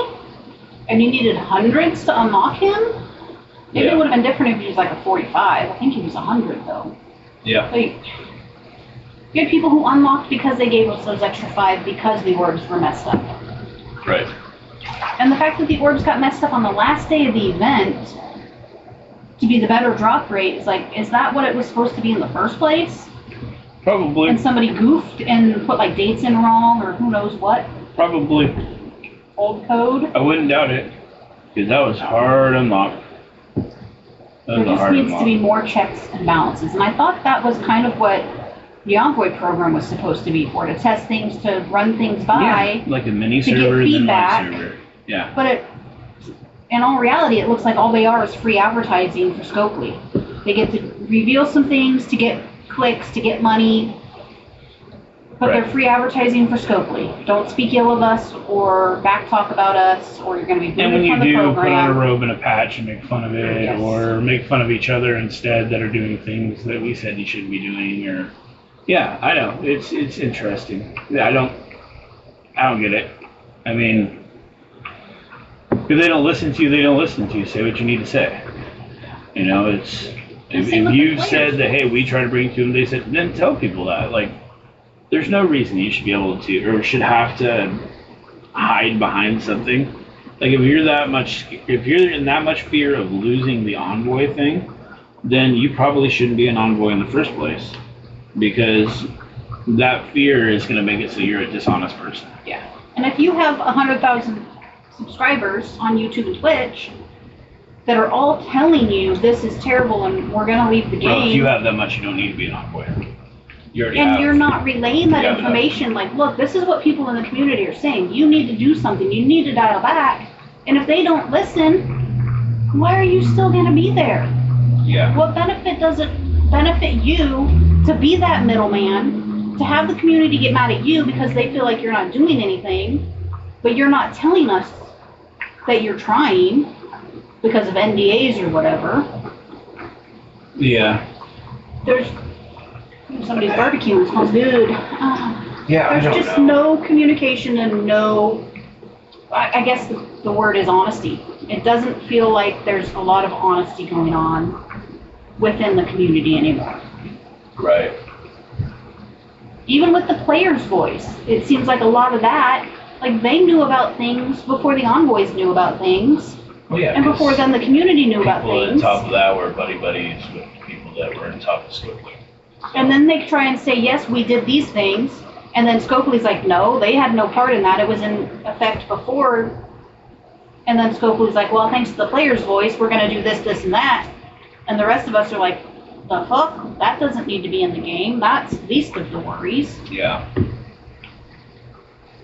And you needed hundreds to unlock him? Maybe it would have been different if he was like a 45. I think he was 100 though. Yeah. Like, you had people who unlocked because they gave us those extra 5 because the orbs were messed up. Right. And the fact that the orbs got messed up on the last day of the event to be the better drop rate is like, is that what it was supposed to be in the first place? Probably. And somebody goofed and put like dates in wrong or who knows what? Probably. Old code? I wouldn't doubt it, because that was hard unlock. There just needs to be more checks and balances. And I thought that was kind of what the Envoy program was supposed to be for, to test things, to run things by. Yeah, like a mini to server get and feedback. then one server. Yeah. But in all reality, it looks like all they are is free advertising for Scopely. They get to reveal some things to get clicks, to get money, but they're free advertising for Scopely. Don't speak ill of us or back talk about us, or you're going to be And when booted you from the do program. put on a robe and a patch and make fun of it, Yes. or make fun of each other instead that are doing things that we said you shouldn't be doing, or I know it's interesting. I don't get it. I mean, if they don't listen to you, they don't listen to you. Say what you need to say. It's if you said that, hey, we try to bring to them, they said, then tell people that. Like, there's no reason you should be able to or should have to hide behind something. Like, if you're in that much fear of losing the envoy thing, then you probably shouldn't be an envoy in the first place, because that fear is going to make it so you're a dishonest person. Yeah. And if you have 100,000 subscribers on YouTube and Twitch that are all telling you this is terrible and we're going to leave the game. Bro, if you have that much, you don't need to be an envoy. You're not relaying that information. Like, look, this is what people in the community are saying. You need to do something. You need to dial back. And if they don't listen, why are you still going to be there? Yeah. What benefit does it benefit you to be that middleman, to have the community get mad at you because they feel like you're not doing anything, but you're not telling us that you're trying because of NDAs or whatever? Yeah. There's somebody's barbecue. It smells good. There's just no communication and no, I guess the word is honesty. It doesn't feel like there's a lot of honesty going on within the community anymore. Right. Even with the player's voice, it seems like a lot of that, like, they knew about things before the envoys knew about things. Well, yeah, and before then the community knew about things. things. People on top of that were buddies with people that were on top of Scopely. So. And then they try and say, yes, we did these things. And then Scopely's like, no, they had no part in that. It was in effect before And then Scopely's like, well, thanks to the player's voice, we're going to do this, this, and that. And the rest of us are like, the fuck? That doesn't need to be in the game. That's least of the worries. Yeah.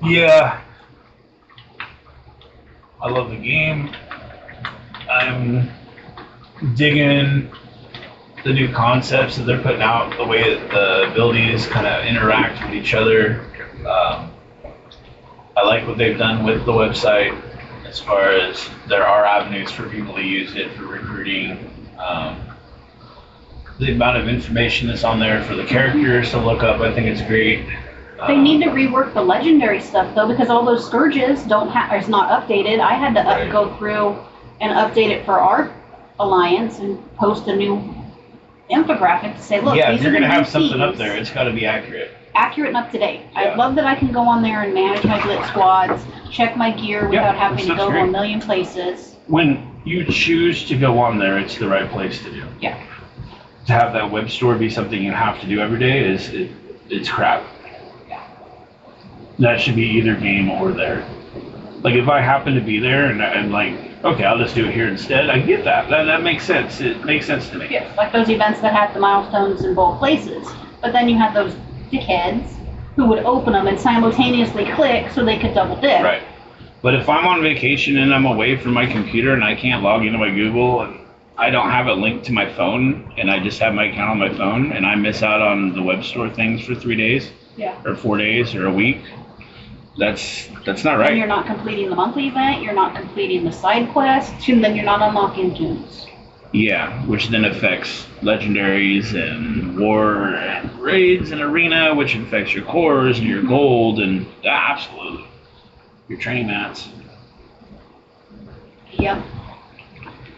Yeah. I love the game. I'm digging the new concepts that they're putting out, the way that the abilities kind of interact with each other. I like what they've done with the website as far as there are avenues for people to use it for recruiting. The amount of information that's on there for the characters to look up, I think it's great. They need to rework the legendary stuff though, because all those scourges it's not updated. I had to go through and update it for our alliance and post a new infographic to say, look, yeah, these if you're are going to the have new something up teams. there, it's got to be accurate. Accurate and up to date. Yeah. I love that I can go on there and manage my blitz squads, check my gear without having to go to a million places. When you choose to go on there, it's the right place to do. Yeah. To have that web store be something you have to do every day it's crap. That should be either game or there. Like if I happen to be there and I'm like, okay, I'll just do it here instead, I get that. That makes sense. It makes sense to me. Yes, like those events that had the milestones in both places. But then you had those dickheads who would open them and simultaneously click so they could double dip. Right. But if I'm on vacation and I'm away from my computer and I can't log into my Google and I don't have it linked to my phone and I just have my account on my phone and I miss out on the web store things for 3 days or 4 days or a week, that's not right. And you're not completing the monthly event, you're not completing the side quests, and then you're not unlocking tunes. Yeah, which then affects legendaries and war and raids and arena, which affects your cores and your gold and absolutely your training mats. Yep.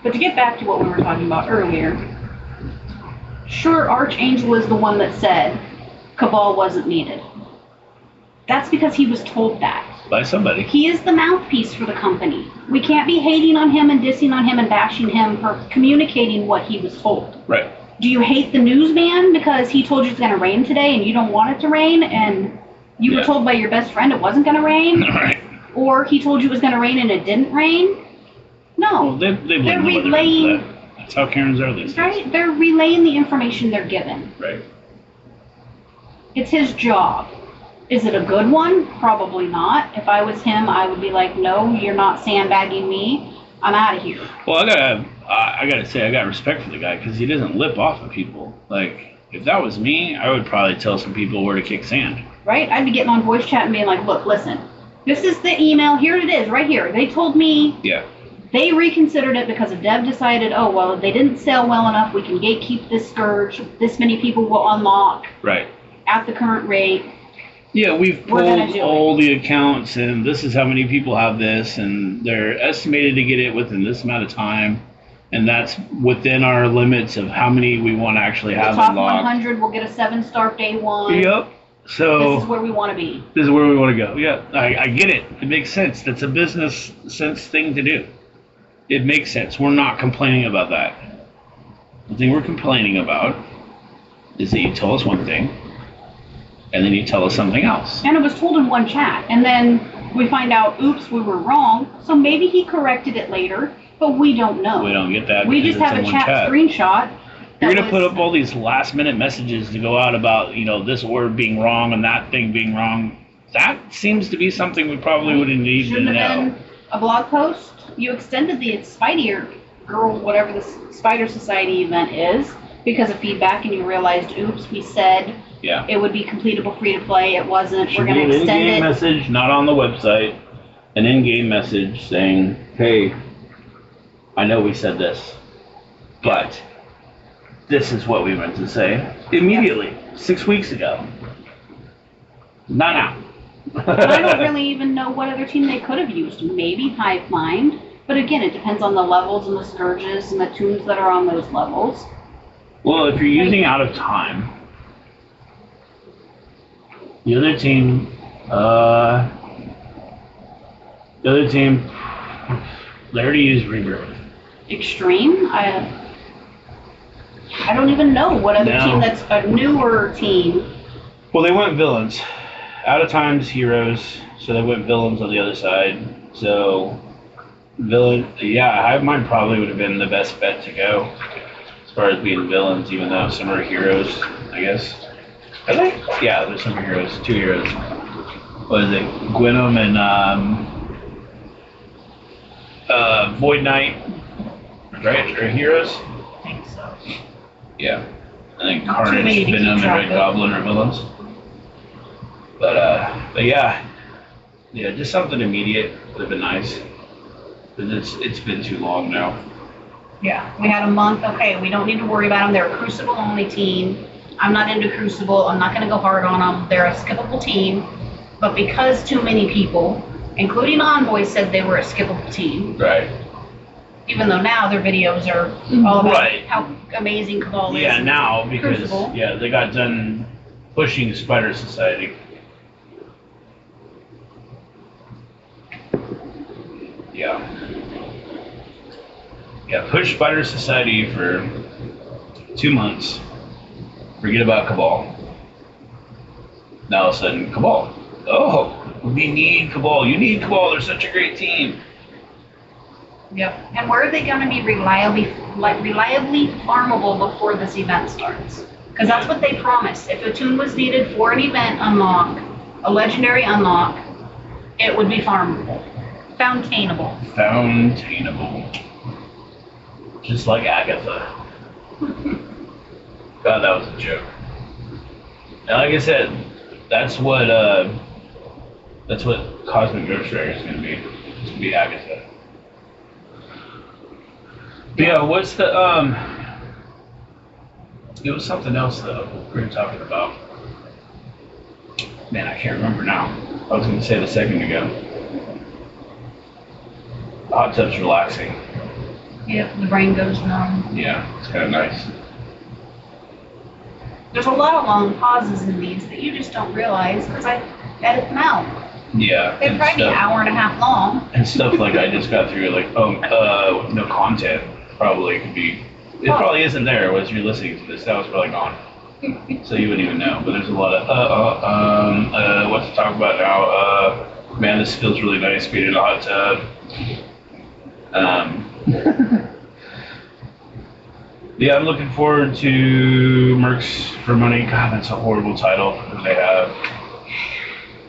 But to get back to what we were talking about earlier, sure, Archangel is the one that said Cabal wasn't needed. That's because he was told that. By somebody. He is the mouthpiece for the company. We can't be hating on him and dissing on him and bashing him for communicating what he was told. Right. Do you hate the newsman because he told you it's going to rain today and you don't want it to rain and you were told by your best friend it wasn't going to rain? Right. Or he told you it was going to rain and it didn't rain? No. Well, they're relaying. That's how Karens are these days. Right? They're relaying the information they're given. Right. It's his job. Is it a good one? Probably not. If I was him, I would be like, no, you're not sandbagging me. I'm out of here. Well, I gotta say, I got respect for the guy because he doesn't lip off of people. Like, if that was me, I would probably tell some people where to kick sand. Right? I'd be getting on voice chat and being like, look, listen, this is the email. Here it is, right here. They told me. Yeah. They reconsidered it because a dev decided, oh, well, if they didn't sell well enough, we can gatekeep this scourge. This many people will unlock. Right. At the current rate. Yeah, we've pulled all the accounts, and this is how many people have this, and they're estimated to get it within this amount of time, and that's within our limits of how many we want to actually have The top unlocked. 100 will get a 7-star day one. Yep. So this is where we want to be. This is where we want to go. Yeah, I get it. It makes sense. That's a business sense thing to do. It makes sense. We're not complaining about that. The thing we're complaining about is that you tell us one thing, and then you tell us something else. And it was told in one chat. And then we find out, oops, we were wrong. So maybe he corrected it later, but we don't know. We don't get that. We just have a chat screenshot. You're going to put up all these last minute messages to go out about, this word being wrong and that thing being wrong. That seems to be something we probably wouldn't need to know. Shouldn't have been a blog post. You extended the Spider Girl, whatever the Spider Society event is, because of feedback, and you realized, oops, we said it would be completable free to play. It wasn't. We're going to extend it. An in-game message, not on the website. An in-game message saying, hey, I know we said this, but this is what we meant to say immediately, 6 weeks ago. Not now. But I don't really even know what other team they could have used. Maybe Hive Mind. But again, it depends on the levels and the scourges and the tunes that are on those levels. Well, if you're using out of time, the other team, they already used Rebirth. Extreme? I don't even know what other team that's a newer team. Well, they went villains. Out of time's heroes, so they went villains on the other side. So Villain, yeah, Hive Mind probably would have been the best bet to go as far as being villains, even though some are heroes, I guess. Are they? Yeah, there's some heroes, two heroes. What is it? Gwenom and Void Knight, right? Are heroes? I think so. Yeah. And then Too Carnage, many to keep Venom, and track Red of. Goblin are villains. But yeah, just something immediate would have been nice. But it's been too long now. Yeah, we had a month. Okay, we don't need to worry about them. They're a Crucible only team. I'm not into Crucible. I'm not going to go hard on them. They're a skippable team. But because too many people, including Envoy, said they were a skippable team, Right. even though now their videos are all about Right. how amazing Cabal is. Yeah, now because Crucible. they got done pushing Spider Society. Yeah. Yeah, push Spider Society for 2 months. Forget about Cabal. Now all of a sudden, Cabal. Oh, we need Cabal. You need Cabal. They're such a great team. Yep. And where are they going to be reliably farmable before this event starts? Because that's what they promised. If a tune was needed for an event unlock, a legendary unlock, it would be farmable. Fountainable. Fountainable. Just like Agatha. God, that was a joke. And like I said, that's what Cosmic Ghost Rider is going to be. It's going to be Agatha. But yeah, what's the it was something else though we were talking about. Man, I can't remember now. I was going to say it a second ago. The hot tub's relaxing. Yep, the brain goes numb. Yeah, it's kind of nice. There's a lot of long pauses in these that you just don't realize because I edit them out. Yeah. They're and probably an stuff- hour and a half long. And stuff like I just got through, like, no content probably could be. It Oh. probably isn't there as you're listening to this. That was probably gone. So you wouldn't even know. But there's a lot of, what to talk about now? Man, this feels really nice being in a hot tub. Yeah, I'm looking forward to Mercs for Money. God, that's a horrible title that they have.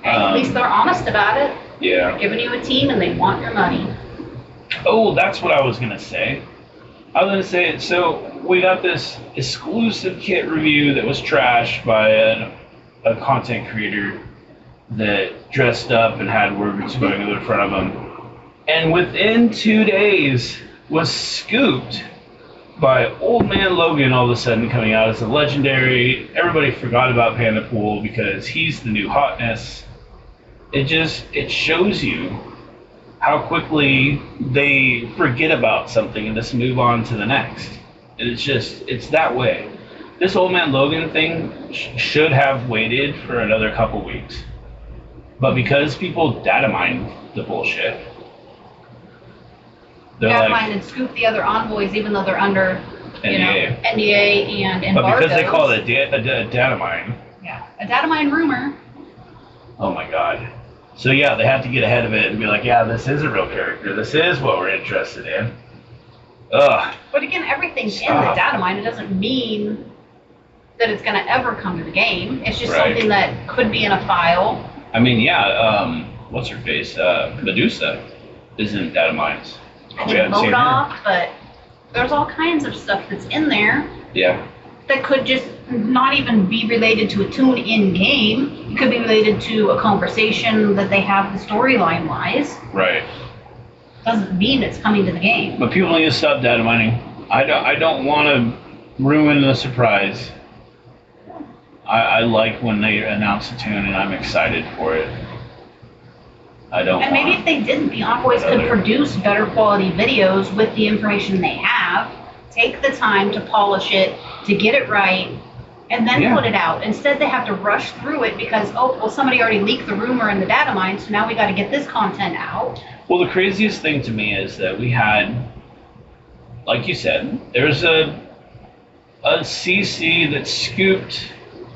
At least they're honest about it. Yeah. They're giving you a team and they want your money. Oh, that's what I was going to say. I was going to say, so we got this exclusive kit review that was trashed by a content creator that dressed up and had words going in front of him. And within 2 days was scooped by Old Man Logan all of a sudden coming out as a legendary. Everybody forgot about Panda Pool because he's the new hotness. It shows you how quickly they forget about something and just move on to the next. And it's that way. This Old Man Logan thing should have waited for another couple weeks. But because people data mine the bullshit, they're Data like, mine and scoop the other envoys even though they're under NDA. NDA and But embargoes. because they call it a data mine, Yeah, a data mine rumor. oh my god. So yeah, they have to get ahead of it and be like, yeah, this is a real character. This is what we're interested in. Ugh. But again, everything's in Stop. the data mine. It doesn't mean that it's going to ever come to the game. It's just Right. something that could be in a file. I mean, yeah, what's her face? Medusa is in data mines. I We think haven't seen her. Modoc, but there's all kinds of stuff that's in there Yeah. that could just not even be related to a tune in game. It could be related to a conversation that they have the storyline wise. Right. Doesn't mean it's coming to the game. But people need to stop data mining. I don't want to ruin the surprise. I like when they announce a tune and I'm excited for it. I don't And maybe want if they didn't, the envoys could produce better quality videos with the information they have, take the time to polish it, to get it right, and then Yeah. put it out. Instead, they have to rush through it because, oh, well, somebody already leaked the rumor in the data mine, so now we got to get this content out. Well, the craziest thing to me is that we had, like you said, there's a CC that scooped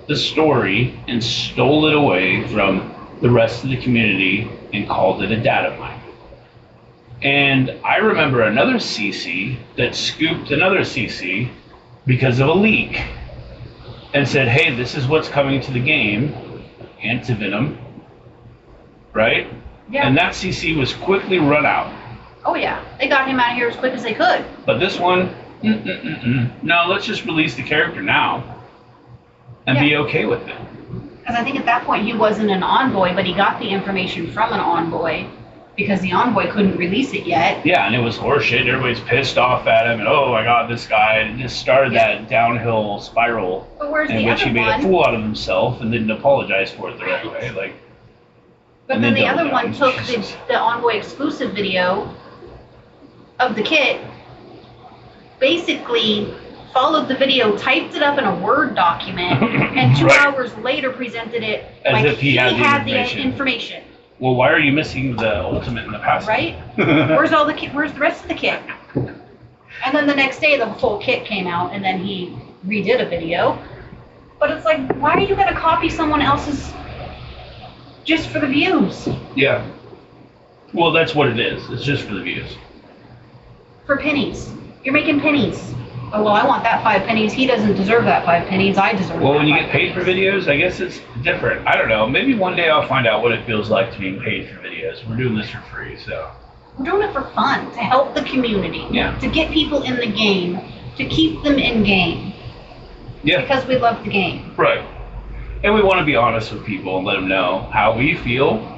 the story and stole it away from the rest of the community and called it a data mine. And I remember another CC that scooped another CC because of a leak and said, hey, this is what's coming to the game, antivenom, right? Yeah. And that CC was quickly run out. Oh yeah, they got him out of here as quick as they could. But this one, no, let's just release the character now and be okay with it. Because I think at that point he wasn't an envoy, but he got the information from an envoy because the envoy couldn't release it yet. Yeah, and it was horseshit. Everybody's pissed off at him, and oh my god, this guy. And it just started that downhill spiral in which he made a fool out of himself and didn't apologize for it the right way. Like, but then the other one took the envoy exclusive video of the kit, basically followed the video, typed it up in a Word document, and 2 hours later presented it as like if he had the information. Well, why are you missing the ultimate in the past? Right? Where's the rest of the kit? And then the next day, the whole kit came out, and then he redid a video. But it's like, why are you going to copy someone else's just for the views? Yeah. Well, that's what it is. It's just for the views. For pennies. You're making pennies. Oh, well, I want that 5 pennies. He doesn't deserve that 5 pennies. I deserve Well, that when you 5 get paid for videos, I guess it's different. I don't know. Maybe one day I'll find out what it feels like to be paid for videos. We're doing this for free, so. We're doing it for fun, to help the community. Yeah. To get people in the game, to keep them in game. Yeah. Because we love the game. Right. And we want to be honest with people and let them know how we feel.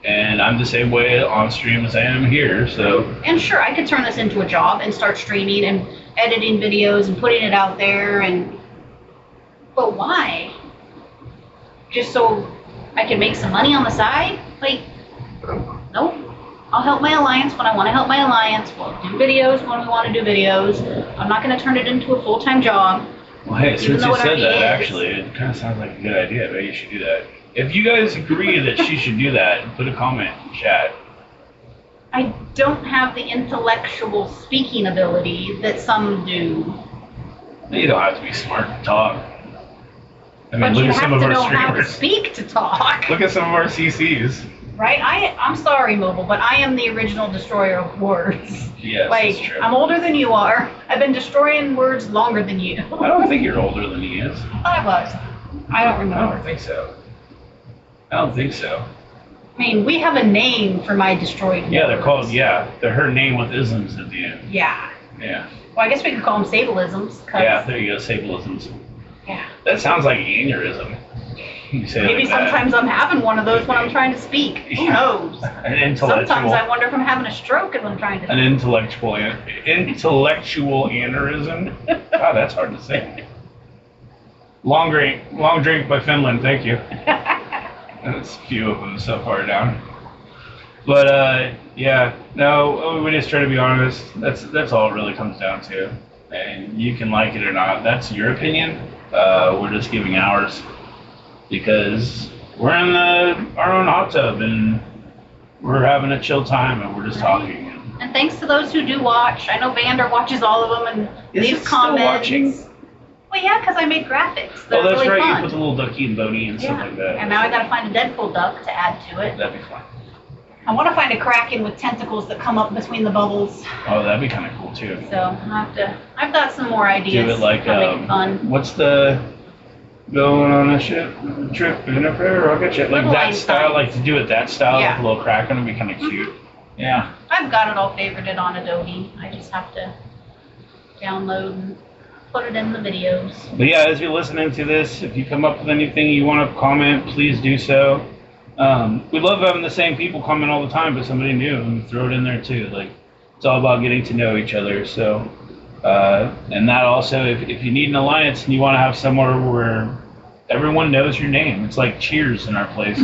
And I'm the same way on stream as I am here, so. And sure, I could turn this into a job and start streaming and editing videos and putting it out there, but why? Just so I can make some money on the side? Like, nope. I'll help my alliance when I want to help my alliance. We'll do videos when we want to do videos. I'm not going to turn it into a full-time job. Well, hey, since you said that, actually, it kind of sounds like a good idea. Maybe you should do that. If you guys agree that she should do that, put a comment in chat. I don't have the intellectual speaking ability that some do. You don't have to be smart to talk. I mean, but look you at some have of to our know how to streamers. speak to talk. Look at some of our CCs. Right? I'm sorry, Mobile, but I am the original destroyer of words. Yes, like, that's true. I'm older than you are. I've been destroying words longer than you. I don't think you're older than he is. I was. I don't remember. I don't think so. I don't think so. I mean, we have a name for my destroyed words. Yeah, they're called, they're her name with isms at the end. Yeah. Yeah. Well, I guess we could call them Sableisms. Yeah, there you go, Sableisms. Yeah. That sounds like aneurysm. You say Maybe like sometimes I'm having one of those when I'm trying to speak. Who knows? An intellectual. Sometimes I wonder if I'm having a stroke as I'm trying to An intellectual aneurysm. God, that's hard to say. Long drink by Finland, thank you. That's a few of them so far down. But no, we just try to be honest. That's all it really comes down to. And you can like it or not. That's your opinion. We're just giving ours because we're in our own hot tub and we're having a chill time and we're just talking. And thanks to those who do watch. I know Vander watches all of them and leaves comments. Still watching? Well, yeah, because I make graphics. They're Oh, that's really right. fun. You put the little ducky and Bodie and stuff like that. And now I got to find a Deadpool duck to add to it. That'd be fun. I want to find a Kraken with tentacles that come up between the bubbles. Oh, that'd be kind of cool too. So I've got some more ideas. Do it like to make it fun. What's the going on a ship trip in a fair rocket ship? Like Little that Einstein. style, like to do it that style Yeah. with a little Kraken would be kind of cute. Yeah. I've got it all favorited on Adobe. I just have to download and put it in the videos. But yeah, as you're listening to this, if you come up with anything you want to comment, please do so. We love having the same people comment all the time, but somebody new and throw it in there too. Like it's all about getting to know each other. So, and that also, if you need an alliance and you want to have somewhere where everyone knows your name, it's like Cheers in our place.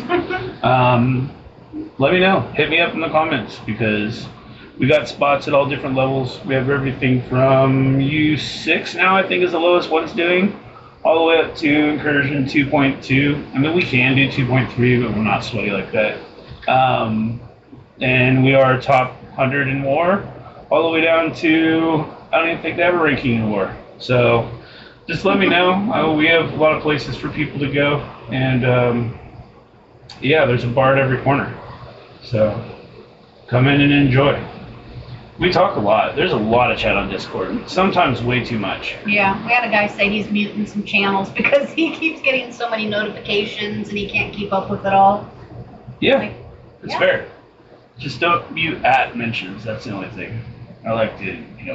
Let me know. Hit me up in the comments because we got spots at all different levels. We have everything from U6 now, I think is the lowest one's doing, all the way up to Incursion 2.2. I mean, we can do 2.3, but we're not sweaty like that. And we are top 100 in war, all the way down to, I don't even think they have a ranking in war. So just let me know. We have a lot of places for people to go. And yeah, there's a bar at every corner. So come in and enjoy. We talk a lot. There's a lot of chat on Discord. Sometimes way too much. Yeah, we had a guy say he's muting some channels because he keeps getting so many notifications and he can't keep up with it all. Yeah, Like, it's yeah. fair. Just don't mute at mentions. That's the only thing. I like to,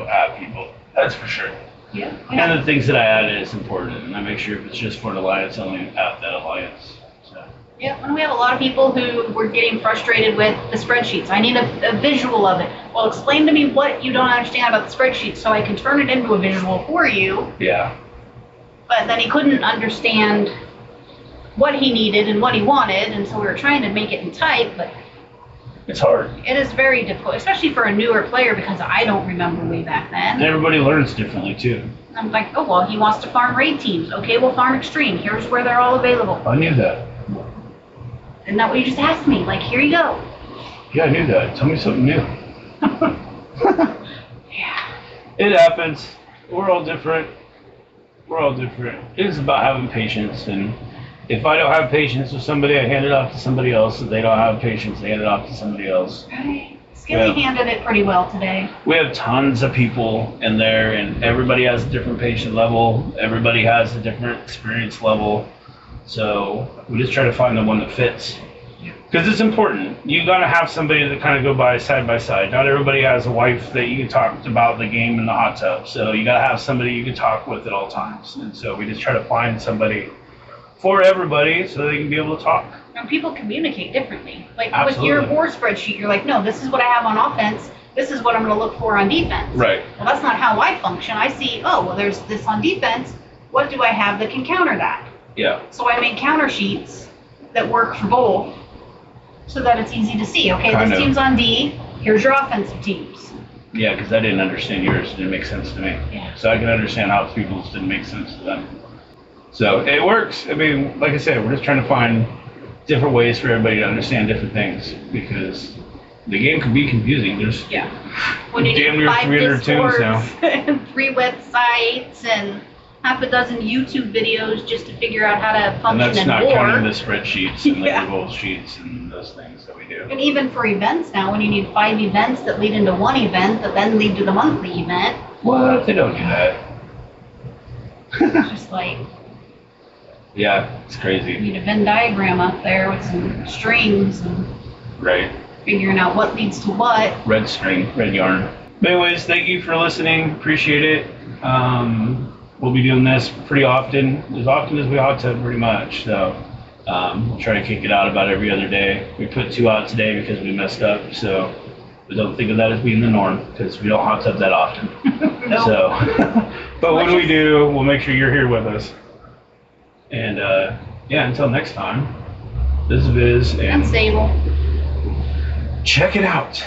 at people. That's for sure. Yeah. And the things that I add is important, and I make sure if it's just for an alliance, I only at that alliance. So. Yeah, and we have a lot of people who were getting frustrated with the spreadsheets. I need a visual of it. Well, explain to me what you don't understand about the spreadsheet so I can turn it into a visual for you. Yeah. But then he couldn't understand what he needed and what he wanted, and so we were trying to make it in type, but it's hard. it is very difficult, especially for a newer player because I don't remember way back And then. everybody learns differently too. I'm like, oh, well, he wants to farm raid teams. Okay, we'll farm extreme. Here's where they're all available. I knew that. Isn't that what you just asked me? Like, here you go. Yeah, I knew that. Tell me something new. Yeah. It happens. We're all different. We're all different. It's about having patience, and if I don't have patience with somebody, I hand it off to somebody else. If they don't have patience, they hand it off to somebody else. Right. Skilly handled it pretty well today. We have tons of people in there, and everybody has a different patient level. Everybody has a different experience level. So we just try to find the one that fits. Because it's important. You got to have somebody that kind of go by side. Not everybody has a wife that you can talk about the game in the hot tub. So you got to have somebody you can talk with at all times. And so we just try to find somebody for everybody so they can be able to talk. And people communicate differently. Like Absolutely. with your war spreadsheet, you're like, no, this is what I have on offense. This is what I'm going to look for on defense. Right. Well, that's not how I function. I see, oh, well, there's this on defense. What do I have that can counter that? Yeah. So I made counter sheets that work for both so that it's easy to see. Okay, Kind this of. team's on D. Here's your offensive teams. Yeah, because I didn't understand yours. It didn't make sense to me. Yeah. So I can understand how people's didn't make sense to them. So it works. I mean, like I said, we're just trying to find different ways for everybody to understand different things because the game can be confusing. There's Yeah. When you damn need near 5 300 tunes Discords now. and 3 websites and half a dozen YouTube videos just to figure out how to And function that's in not war. counting the spreadsheets and Yeah. the Google sheets and those things that we do. And even for events now, when you need 5 events that lead into one event that then lead to the monthly event, What? They don't do that. it's just like Yeah, it's you crazy. need a Venn diagram up there with some strings and Right. figuring out what leads to what. Red string, red yarn. But anyways, thank you for listening. Appreciate it. We'll be doing this pretty often as we hot tub pretty much. So we'll try to kick it out about every other day. We put 2 out today because we messed up. So we don't think of that as being the norm because we don't hot tub that often. No. So, but when we do, we'll make sure you're here with us. And yeah, until next time, this is Viz And and Sable. check it out.